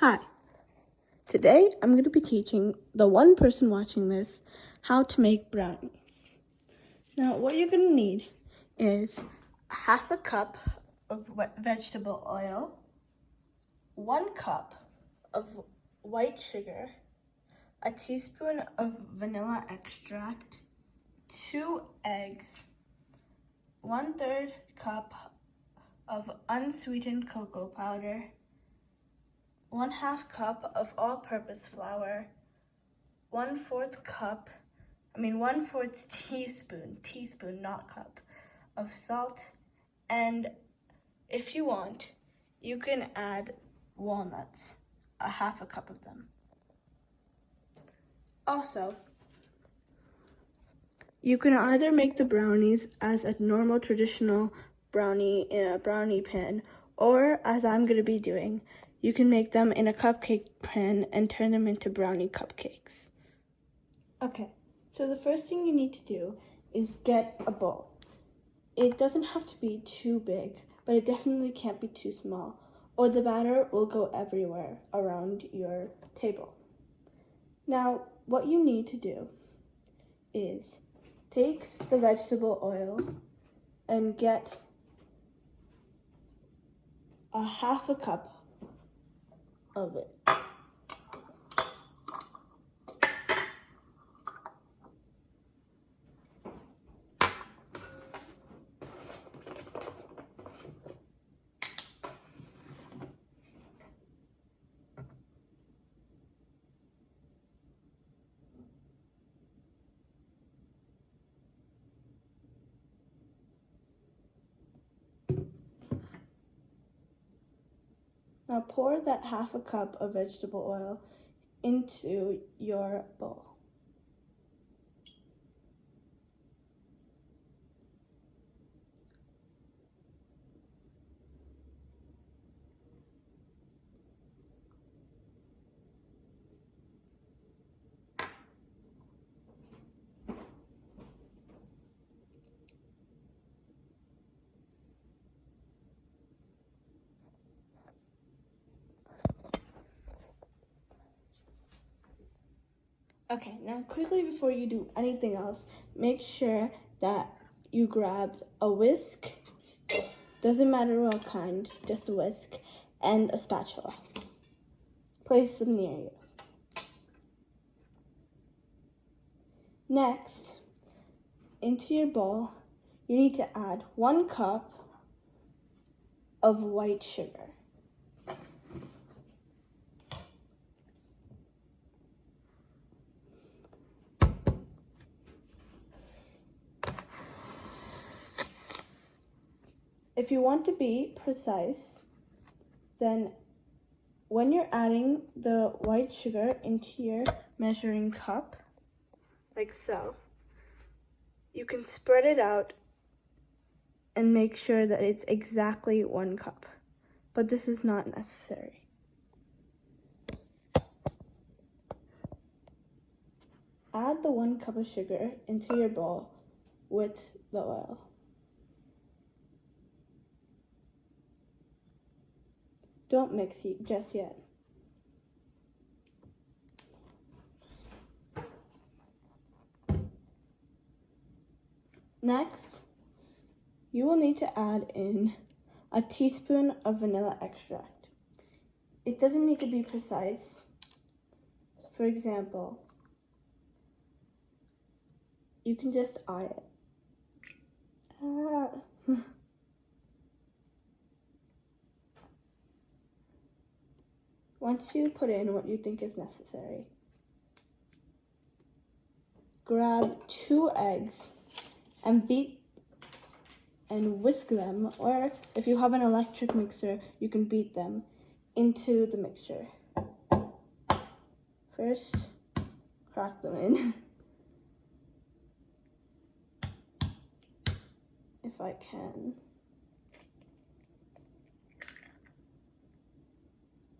Hi, today I'm going to be teaching the one person watching this how to make brownies. Now what you're going to need is half a cup of vegetable oil, 1 cup of white sugar, a teaspoon of vanilla extract, 2 eggs, 1/3 cup of unsweetened cocoa powder, 1/2 cup of all-purpose flour, 1/4 teaspoon, not cup, of salt, and if you want, you can add walnuts, a 1/2 cup of them. Also, you can either make the brownies as a normal traditional brownie in a brownie pan, or as I'm going to be doing, you can make them in a cupcake pan and turn them into brownie cupcakes. Okay, so the first thing you need to do is get a bowl. It doesn't have to be too big, but it definitely can't be too small, or the batter will go everywhere around your table. Now, what you need to do is take the vegetable oil and get a 1/2 cup of it. Now pour that 1/2 cup of vegetable oil into your bowl. Okay, now quickly before you do anything else, make sure that you grab a whisk, doesn't matter what kind, just a whisk, and a spatula. Place them near you. Next, into your bowl, you need to add 1 cup of white sugar. If you want to be precise, then when you're adding the white sugar into your measuring cup, like so, you can spread it out and make sure that it's exactly 1 cup, but this is not necessary. Add the 1 cup of sugar into your bowl with the oil. Don't mix it just yet. Next, you will need to add in a teaspoon of vanilla extract. It doesn't need to be precise. For example, you can just eye it. Once you put in what you think is necessary, grab 2 eggs and beat and whisk them, or if you have an electric mixer, you can beat them into the mixture. First, crack them in. If I can.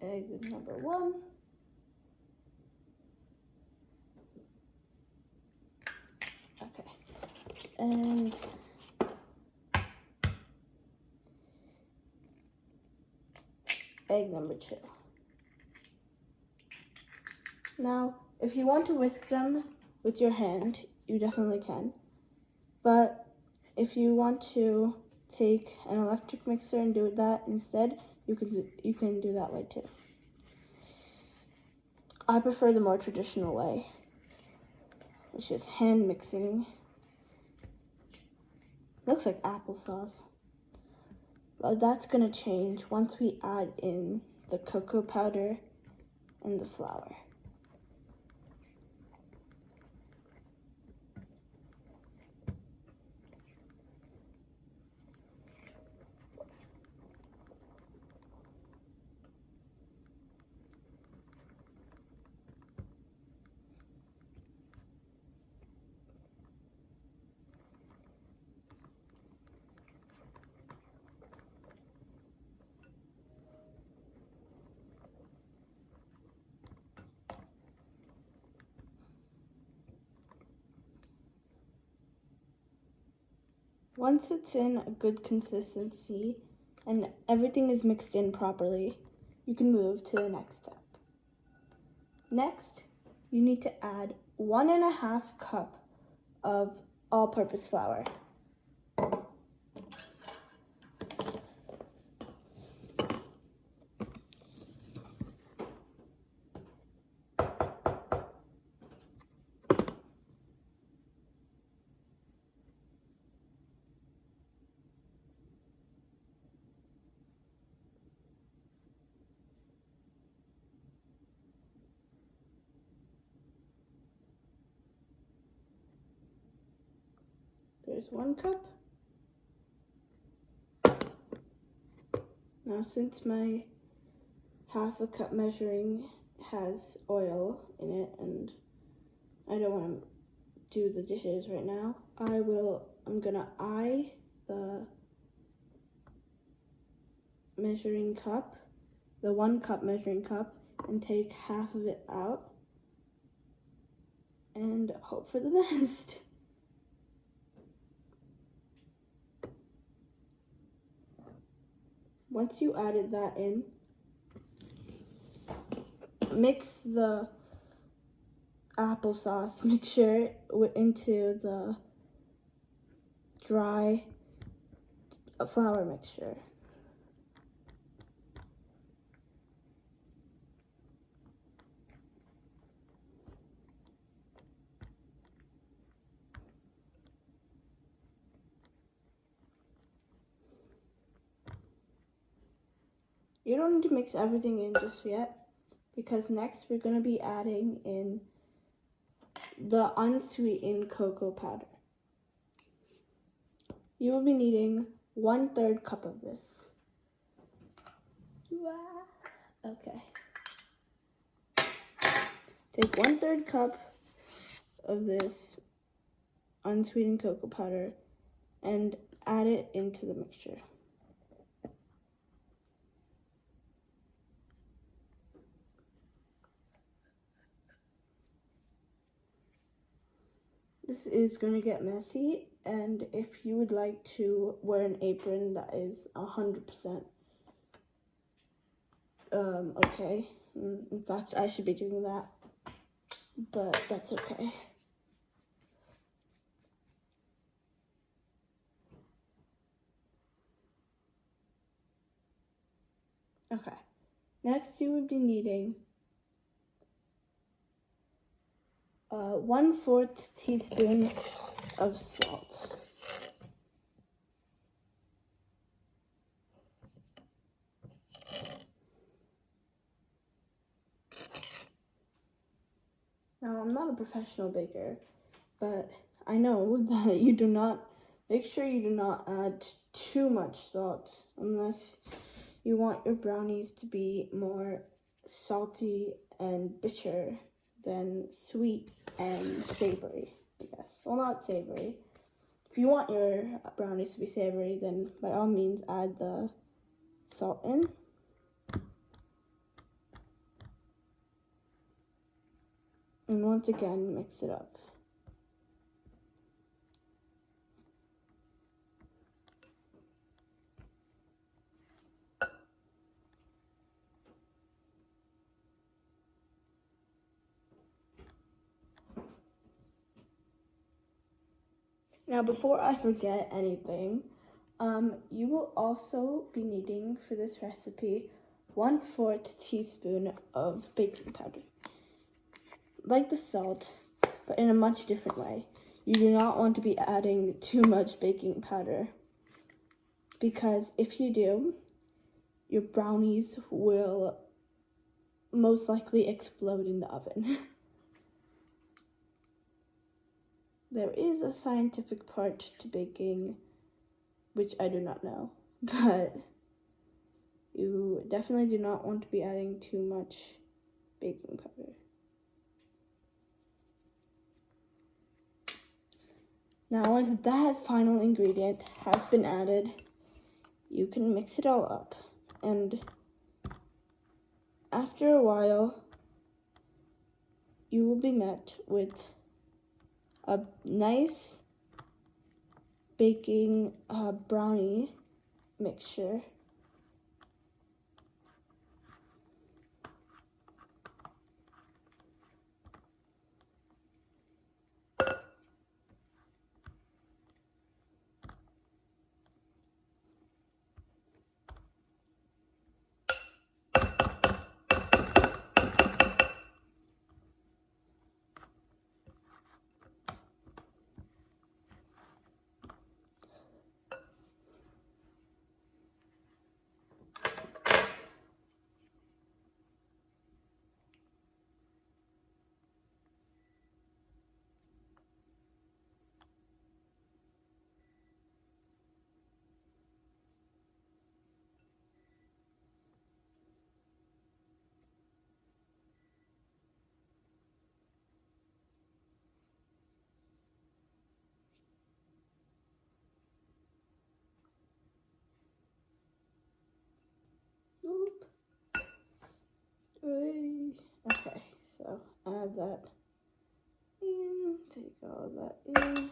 Egg number 1. Okay. And egg number 2. Now, if you want to whisk them with your hand, you definitely can. But if you want to take an electric mixer and do that instead, you can do that way too. I prefer the more traditional way, which is hand mixing. Looks like applesauce. But that's gonna change once we add in the cocoa powder and the flour. Once it's in a good consistency and everything is mixed in properly, you can move to the next step. Next, you need to add 1.5 cups of all-purpose flour. There's 1 cup. Now, since my 1/2 cup measuring has oil in it and I don't want to do the dishes right now, I'm gonna eye the measuring cup, the 1 cup measuring cup, and take half of it out and hope for the best. Once you added that in, mix the applesauce mixture into the dry flour mixture. You don't need to mix everything in just yet, because next we're going to be adding in the unsweetened cocoa powder. You will be needing 1/3 cup of this. Okay. Take 1/3 cup of this unsweetened cocoa powder and add it into the mixture. This is going to get messy, and if you would like to wear an apron, that is 100% okay. In fact, I should be doing that, but that's okay. Okay, next you would be needing 1/4 teaspoon of salt. Now, I'm not a professional baker, but I know that make sure you do not add too much salt unless you want your brownies to be more salty and bitter than sweet and savory, I guess. Well, not savory. If you want your brownies to be savory, then by all means add the salt in. And once again, mix it up. Now, before I forget anything, you will also be needing for this recipe 1/4 teaspoon of baking powder. Like the salt, but in a much different way. You do not want to be adding too much baking powder, because if you do, your brownies will most likely explode in the oven. There is a scientific part to baking, which I do not know, but you definitely do not want to be adding too much baking powder. Now, once that final ingredient has been added, you can mix it all up. And after a while, you will be met with a nice baking brownie mixture. Okay, so add that in, take all that in.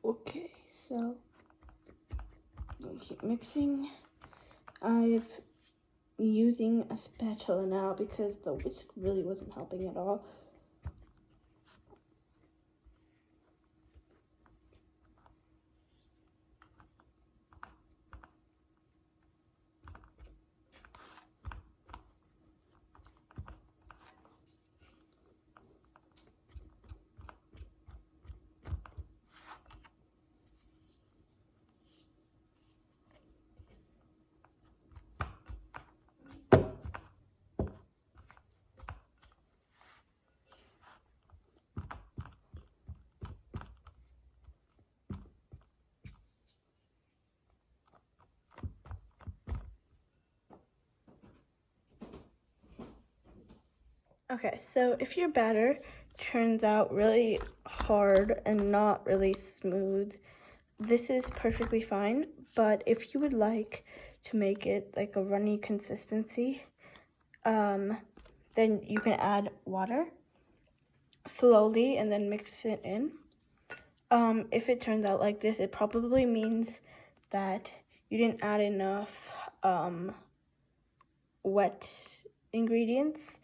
Okay, so I'll keep mixing. I'm using a spatula now because the whisk really wasn't helping at all. Okay, so if your batter turns out really hard and not really smooth, this is perfectly fine. But if you would like to make it like a runny consistency, then you can add water slowly and then mix it in. If it turns out like this, it probably means that you didn't add enough wet ingredients,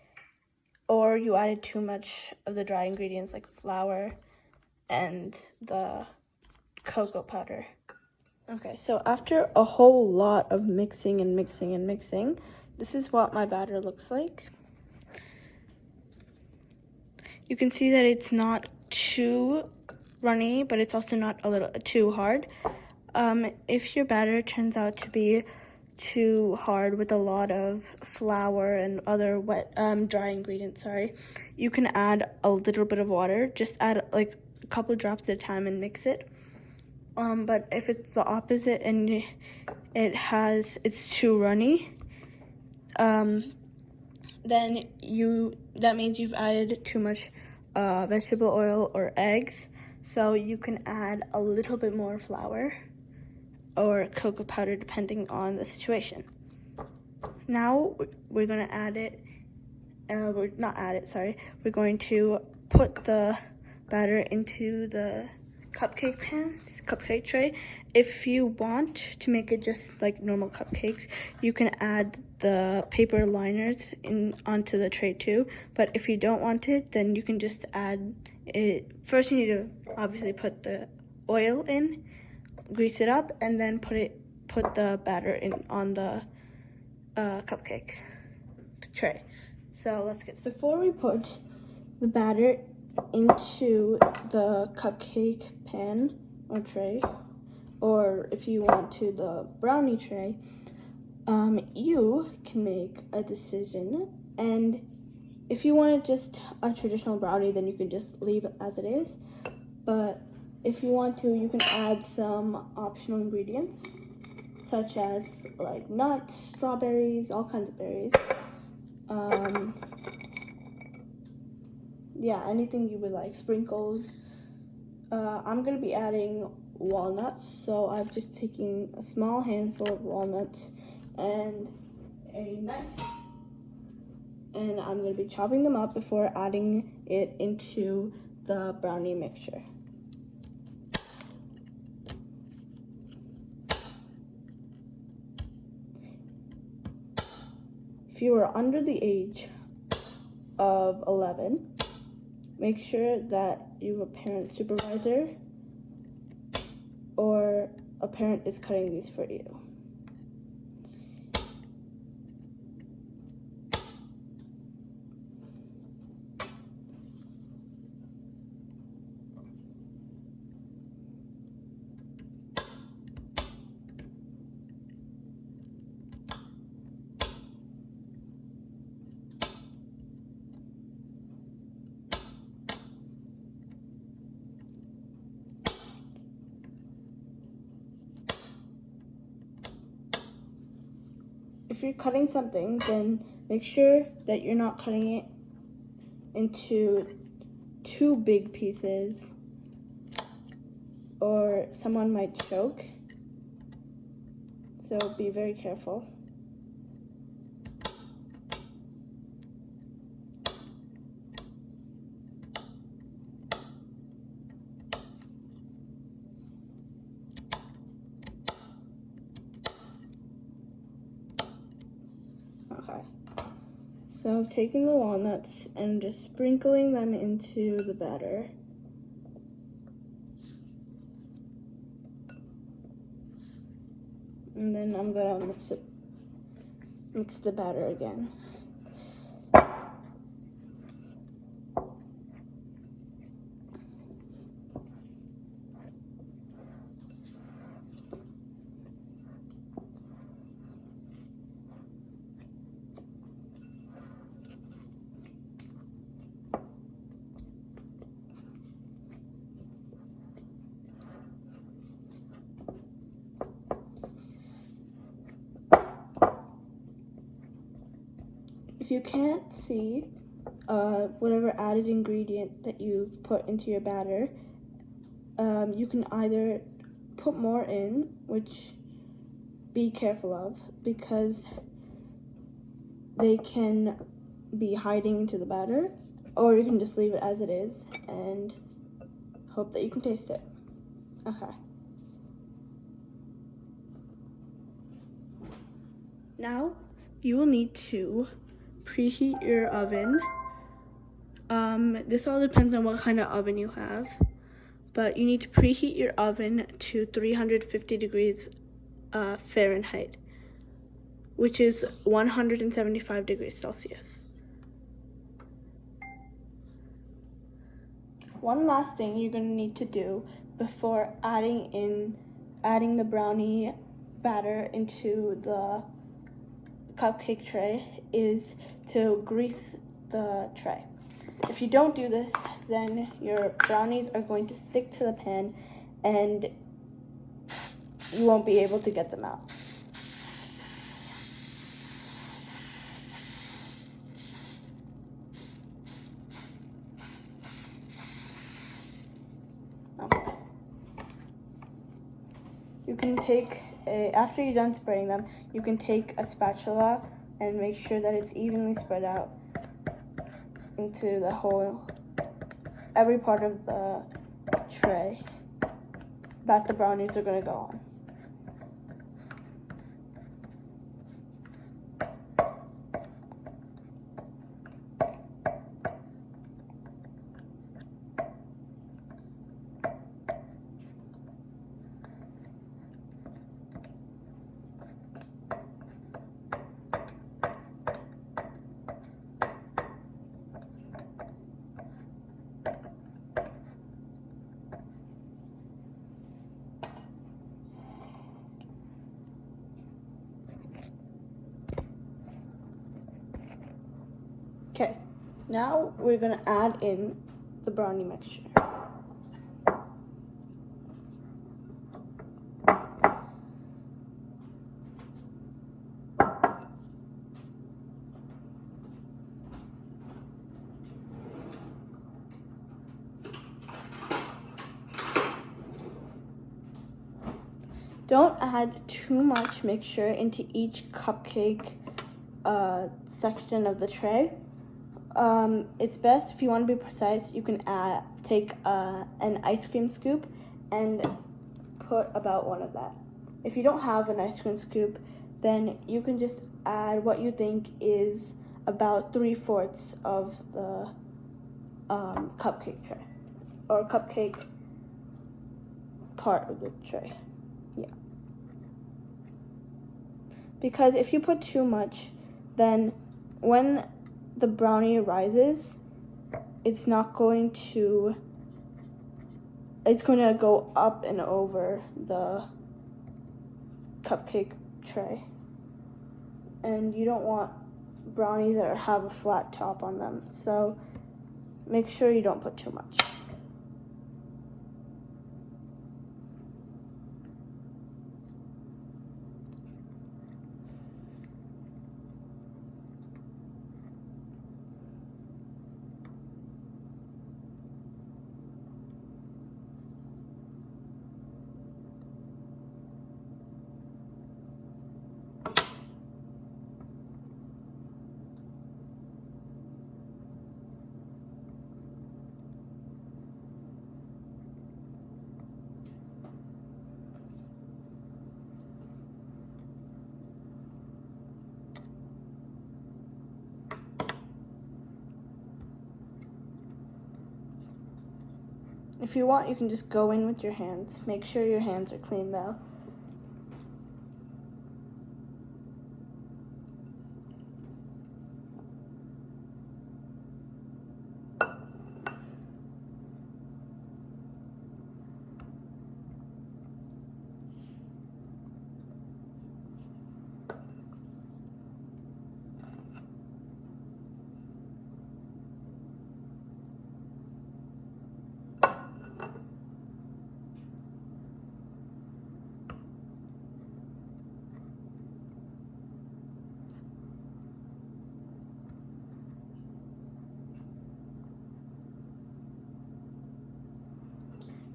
or you added too much of the dry ingredients like flour and the cocoa powder. Okay, so after a whole lot of mixing and mixing and mixing, this is what my batter looks like. You can see that it's not too runny, but it's also not a little too hard. If your batter turns out to be too hard with a lot of flour and other wet dry ingredients, you can add a little bit of water. Just add like a couple drops at a time and mix it. But if it's the opposite and it's too runny, then that means you've added too much vegetable oil or eggs. So you can add a little bit more flour or cocoa powder depending on the situation. Now we're going to add it, we're going to put the batter into the cupcake tray. If you want to make it just like normal cupcakes, you can add the paper liners onto the tray too. But if you don't want it, then you can just add it. First, you need to obviously put the oil in, grease it up, and then put the batter in on the cupcake tray. So let's get started. Before we put the batter into the cupcake pan or tray, or if you want to the brownie tray, you can make a decision. And if you want just a traditional brownie, then you can just leave it as it is. But if you want to, you can add some optional ingredients, such as like nuts, strawberries, all kinds of berries. Yeah, anything you would like, sprinkles. I'm gonna be adding walnuts, so I've just taken a small handful of walnuts and a knife, and I'm gonna be chopping them up before adding it into the brownie mixture. If you are under the age of 11, make sure that you have a parent supervisor or a parent is cutting these for you. If you're cutting something, then make sure that you're not cutting it into too big pieces or someone might choke. So be very careful. Okay, so I've taken the walnuts and just sprinkling them into the batter. And then I'm gonna mix the batter again. If you can't see whatever added ingredient that you've put into your batter, you can either put more in, which be careful of because they can be hiding into the batter, or you can just leave it as it is and hope that you can taste it. Okay. Now you will need to preheat your oven. This all depends on what kind of oven you have. but you need to preheat your oven to 350 degrees Fahrenheit, which is 175 degrees Celsius. One last thing you're going to need to do before adding the brownie batter into the cupcake tray is to grease the tray. If you don't do this, then your brownies are going to stick to the pan and you won't be able to get them out. You can after you're done spraying them, you can take a spatula and make sure that it's evenly spread out into every part of the tray that the brownies are going to go on. Okay, now we're going to add in the brownie mixture. Don't add too much mixture into each cupcake section of the tray. It's best, if you want to be precise, you can take an ice cream scoop and put about one of that. If you don't have an ice cream scoop, then you can just add what you think is about 3/4 of the cupcake tray, or cupcake part of the tray. Yeah. Because if you put too much, then when the brownie rises, it's going to go up and over the cupcake tray. And you don't want brownies that have a flat top on them, so make sure you don't put too much. If you want, you can just go in with your hands. Make sure your hands are clean though.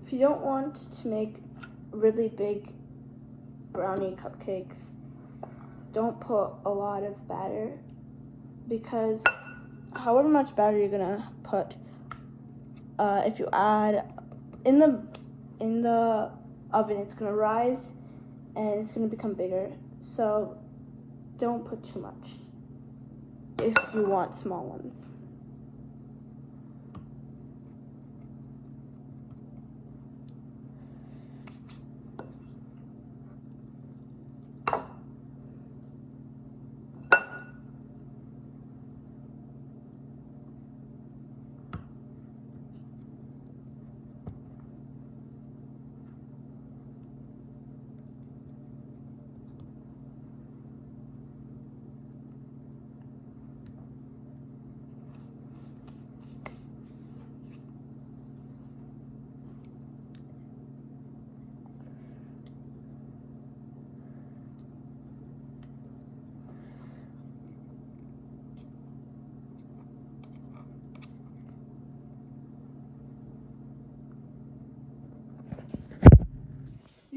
If you don't want to make really big brownie cupcakes, don't put a lot of batter, because however much batter you're gonna put, if you add in the oven, it's gonna rise and it's gonna become bigger. So don't put too much if you want small ones.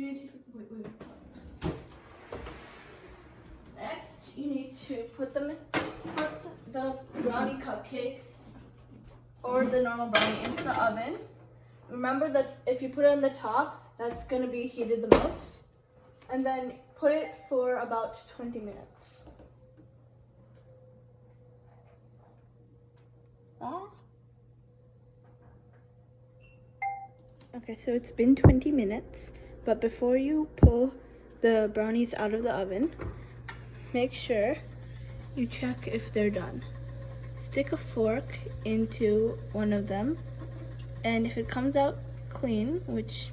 You need to wait. Next, you need to put the brownie cupcakes or the normal brownie into the oven. Remember that if you put it on the top, that's going to be heated the most. And then put it for about 20 minutes. Okay, so it's been 20 minutes, but before you pull the brownies out of the oven, make sure you check if they're done. Stick a fork into one of them, and if it comes out clean, which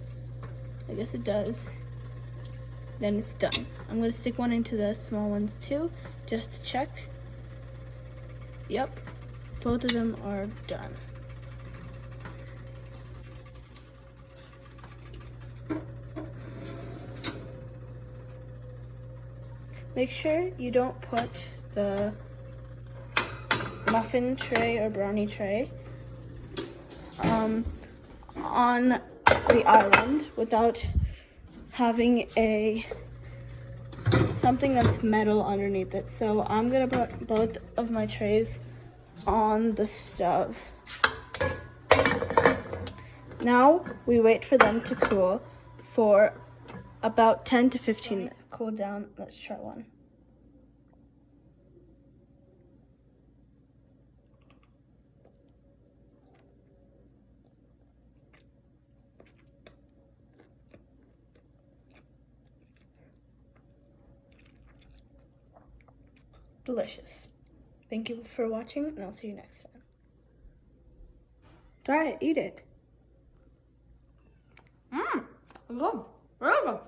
I guess it does, then it's done. I'm going to stick one into the small ones too, just to check. Yep, both of them are done. Make sure you don't put the muffin tray or brownie tray on the island without having something that's metal underneath it. So I'm gonna put both of my trays on the stove. Now we wait for them to cool for about 10 to 15 minutes. Cool down. Let's try one. Delicious. Thank you for watching, and I'll see you next time. Try it. Eat it. Good. Very good.